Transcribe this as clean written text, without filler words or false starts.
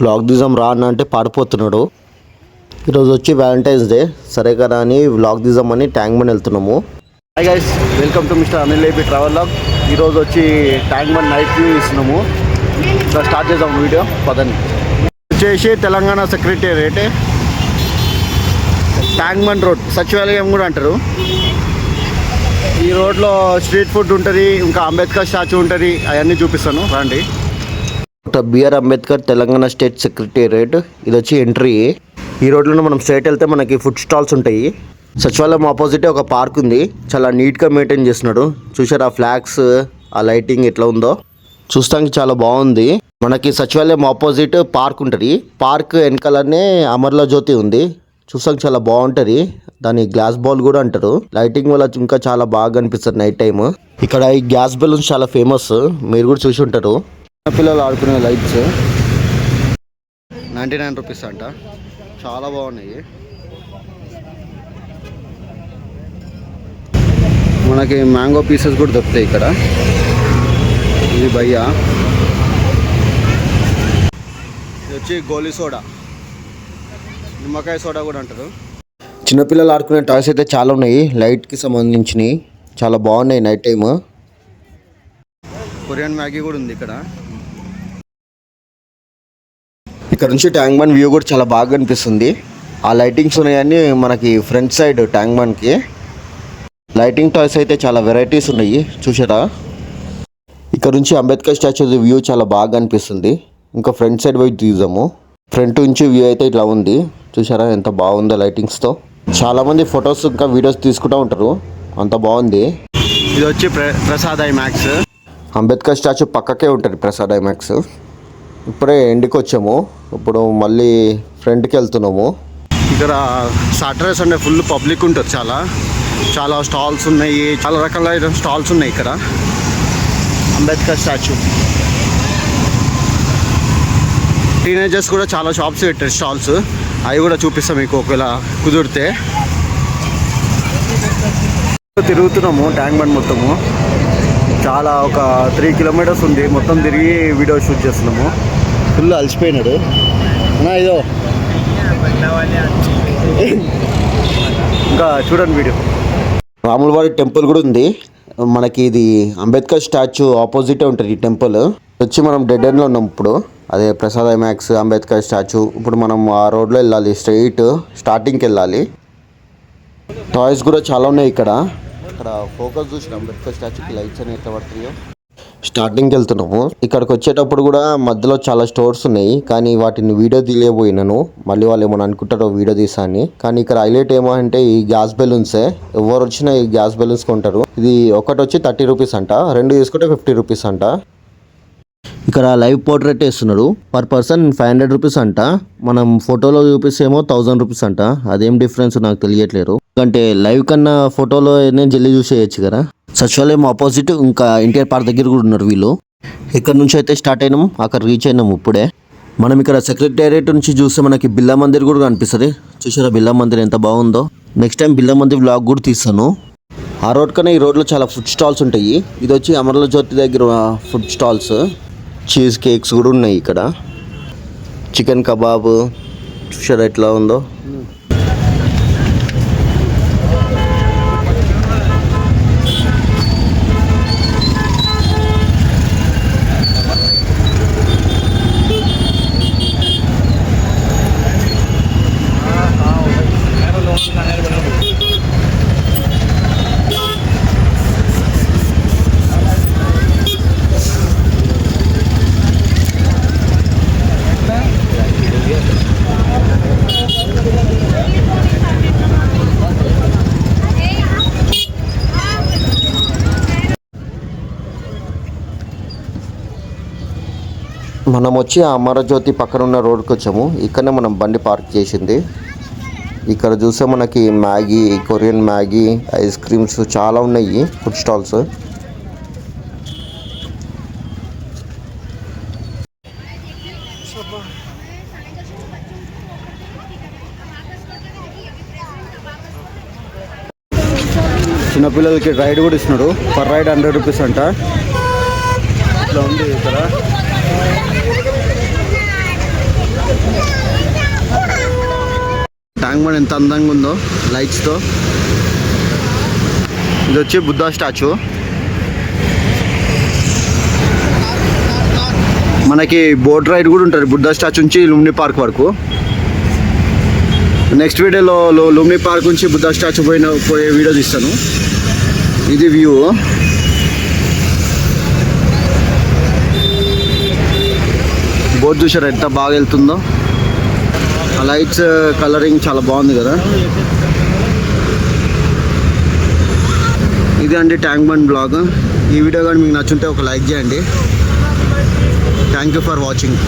Vlog తీద్దాం రా అన్న అంటే పాడిపోతున్నాడు. ఈరోజు వచ్చి వ్యాలంటైన్స్ డే, సరే కదా అని వ్లాగ్ తీద్దామని ట్యాంక్ బండ్ వెళ్తున్నాము. Hi guys, welcome to mister Anil AP travel vlog. ఈరోజు వచ్చి ట్యాంక్ బండ్ నైట్ వ్యూ ఇస్తున్నాము. ఇంకా స్టార్ట్ చేద్దాం వీడియో పదండి. వచ్చేసి Telangana secretariat, tank bund road, సచివాలయం కూడా అంటారు. ఈ రోడ్లో స్ట్రీట్ ఫుడ్ ఉంటుంది, ఇంకా అంబేద్కర్ స్టాచ్యూ ఉంటుంది. అవన్నీ చూపిస్తాను రండి. Doctor B R Ambedkar Telangana state secretariat, ఇది వచ్చి ఎంట్రీ. ఈ రోడ్లో మనం స్ట్రైట్ వెళ్తే మనకి ఫుడ్ స్టాల్స్ ఉంటాయి. సచివాలయం ఆపోజిటే ఒక పార్క్ ఉంది, చాలా నీట్గా మెయింటైన్ చేస్తున్నాడు. చూసారా ఫ్లాగ్స్, ఆ లైటింగ్ ఎట్లా ఉందో చూస్తానికి చాలా బాగుంది. మనకి సచివాలయం ఆపోజిట్ పార్క్ ఉంటుంది, పార్క్ వెనకాలనే అమర్ల జ్యోతి ఉంది. చూసాక చాలా బాగుంటుంది. దాని గ్లాస్ బాల్ కూడా అంటారు. లైటింగ్ వల్ల ఇంకా చాలా బాగా అనిపిస్తుంది నైట్ టైమ్. ఇక్కడ ఈ గ్యాస్ బెలూన్స్ చాలా ఫేమస్, మీరు కూడా చూసి ఉంటారు. పిల్లలు ఆడుకునే లైట్స్ 99 రూపీస్ అంట, చాలా బాగున్నాయి. మనకి మ్యాంగో పీసెస్ కూడా దొరుకుతాయి ఇక్కడ. ఇది భయ్యా, ఇది వచ్చి గోలీ సోడా, నిమ్మకాయ సోడా కూడా అంటారు. చిన్నపిల్లలు ఆడుకునే టాయ్స్ అయితే చాలా ఉన్నాయి, లైట్కి సంబంధించినవి, చాలా బాగున్నాయి నైట్ టైమ్. కొరియన్ మ్యాగీ కూడా ఉంది ఇక్కడ. ఇక్కడ నుంచి ట్యాంక్ బండ్ వ్యూ కూడా చాలా బాగా అనిపిస్తుంది. ఆ లైటింగ్స్ ఉన్నాయని మనకి ఫ్రంట్ సైడ్ ట్యాంక్ బండ్కి. లైటింగ్ టాయ్స్ అయితే చాలా వెరైటీస్ ఉన్నాయి చూసారా. ఇక్కడ నుంచి అంబేద్కర్ స్టాచ్యూ వ్యూ చాలా బాగా అనిపిస్తుంది. ఇంకా ఫ్రంట్ సైడ్ వైపు తీద్దాము. ఫ్రంట్ నుంచి వ్యూ అయితే ఇట్లా ఉంది, చూసారా ఎంత బాగుందో లైటింగ్స్తో. చాలామంది ఫొటోస్ ఇంకా వీడియోస్ తీసుకుంటూ ఉంటారు, అంత బాగుంది. ఇది వచ్చి ప్రసాద్ ఐమాక్స్, అంబేద్కర్ స్టాచ్యూ పక్కకే ఉంటుంది ప్రసాద్ ఐమాక్స్. ఇప్పుడే ఎండ్కి వచ్చాము, ఇప్పుడు మళ్ళీ ఫ్రంట్కి వెళ్తున్నాము. ఇక్కడ సాటర్డే సండే ఫుల్ పబ్లిక్ ఉంటారు. చాలా స్టాల్స్ ఉన్నాయి, చాలా రకాల స్టాల్స్ ఉన్నాయి ఇక్కడ. అంబేద్కర్ స్టాచ్యూ, టీనేజర్స్ కూడా చాలా షాప్స్ పెట్టారు స్టాల్స్, అవి కూడా చూపిస్తాం మీకు ఒకవేళ కుదిరితే. తిరుగుతున్నాము ట్యాంక్ బండ్ మొత్తము, చాలా ఒక 3 కిలోమీటర్స్ ఉంది. మొత్తం తిరిగి వీడియో షూట్ చేస్తున్నాము. ఫుల్ అలసిపోయినాడు ఇదో. ఇంకా చూడండి వీడియో. రాములవారి టెంపుల్ కూడా ఉంది మనకి. ఇది అంబేద్కర్ స్టాచ్యూ ఆపోజిటే ఉంటుంది ఈ టెంపుల్. వచ్చి మనం డెడ్ ఎండ్లో ఉన్నాం ఇప్పుడు. అదే ప్రసాద్ ఐమాక్స్, అంబేద్కర్ స్టాచ్యూ. ఇప్పుడు మనం ఆ రోడ్లో వెళ్ళాలి, స్టార్టింగ్కి వెళ్ళాలి. టాయ్స్ కూడా చాలా ఉన్నాయి ఇక్కడ. ఇక్కడ ఫోకస్ చూసిన అంబేద్కర్ స్టాచ్యూకి లైట్స్ అనేవి ఎట్లా పడుతున్నాయో. స్టార్టింగ్కి వెళ్తున్నాము. ఇక్కడికి వచ్చేటప్పుడు కూడా మధ్యలో చాలా స్టోర్స్ ఉన్నాయి, కానీ వాటిని వీడియో తీయలేకపోయినాను. మళ్ళీ వాళ్ళు ఏమని అనుకుంటారో వీడియో తీసా అని. కానీ ఇక్కడ హైలైట్ ఏమో అంటే ఈ గ్యాస్ బెలూన్సే. ఎవరు వచ్చినా ఈ గ్యాస్ బెలూన్స్ కొంటారు. ఇది ఒకటి వచ్చి 30 రూపీస్ అంట, 2 తీసుకుంటే 50 రూపీస్ అంట. ఇక్కడ లైవ్ పోర్ట్రేట్ వేస్తున్నారు, పర్ పర్సన్ 500 రూపీస్ అంట. మనం ఫోటోలో చూపిస్తేమో 1000 రూపీస్ అంట. అదేం డిఫరెన్స్ నాకు తెలియట్లేదు, ఎందుకంటే లైవ్ కన్నా ఫోటోలో జల్లి చూసేయచ్చు కదా. సచివాలయం ఆపోజిట్ ఇంకా ఎన్టీఆర్ పార్క్ దగ్గర కూడా ఉన్నారు వీళ్ళు. ఇక్కడ నుంచి అయితే స్టార్ట్ అయినాం, అక్కడ రీచ్ అయినాం ఇప్పుడే. మనం ఇక్కడ సెక్రటేరియట్ నుంచి చూస్తే మనకి బిర్లా మందిర్ కూడా కనిపిస్తుంది. చూసారా బిర్లా మందిర్ ఎంత బాగుందో. Next time Birla Mandir vlog కూడా తీస్తాను. ఆ రోడ్ కన్నా ఈ రోడ్లో చాలా ఫుడ్ స్టాల్స్ ఉంటాయి. ఇది వచ్చి అమర్ల జ్యోతి దగ్గర ఫుడ్ స్టాల్స్. చీజ్ కేక్స్ కూడా ఉన్నాయి ఇక్కడ. చికెన్ కబాబ్ చూసారా ఎట్లా ఉందో. మనం వచ్చి అమరజ్యోతి పక్కన ఉన్న రోడ్కి వచ్చాము. ఇక్కడనే మనం బండి పార్క్ చేసింది. ఇక్కడ చూస్తే మనకి Maggi, Korean Maggi, ice creams చాలా ఉన్నాయి ఫుడ్ స్టాల్స్. చిన్నపిల్లలకి రైడ్ కూడా ఇస్తున్నాడు, పర్ రైడ్ 100 రూపీస్ అంట. ఇట్లా ఉంది ఇక్కడ. ట్యాంక్ బండ్ ఎంత అందంగా ఉందో లైట్స్తో. ఇది వచ్చి బుద్ధా స్టాచ్యూ. మనకి బోట్ రైడ్ కూడా ఉంటుంది బుద్ధా స్టాచ్యూ నుంచి లుంబిని పార్క్ వరకు. నెక్స్ట్ వీడియోలో లుంబిని పార్క్ నుంచి బుద్ధా స్టాచ్యూ పోయే వీడియో తీస్తాను. ఇది వ్యూ. బోట్ చూసారా ఎంత బాగా వెళ్తుందో. ఆ లైట్స్ కలరింగ్ చాలా బాగుంది కదా. ఇది అండి ట్యాంక్ బండ్ బ్లాగ్. ఈ వీడియో కానీ మీకు నచ్చుంటే ఒక లైక్ చేయండి. Thank you for watching.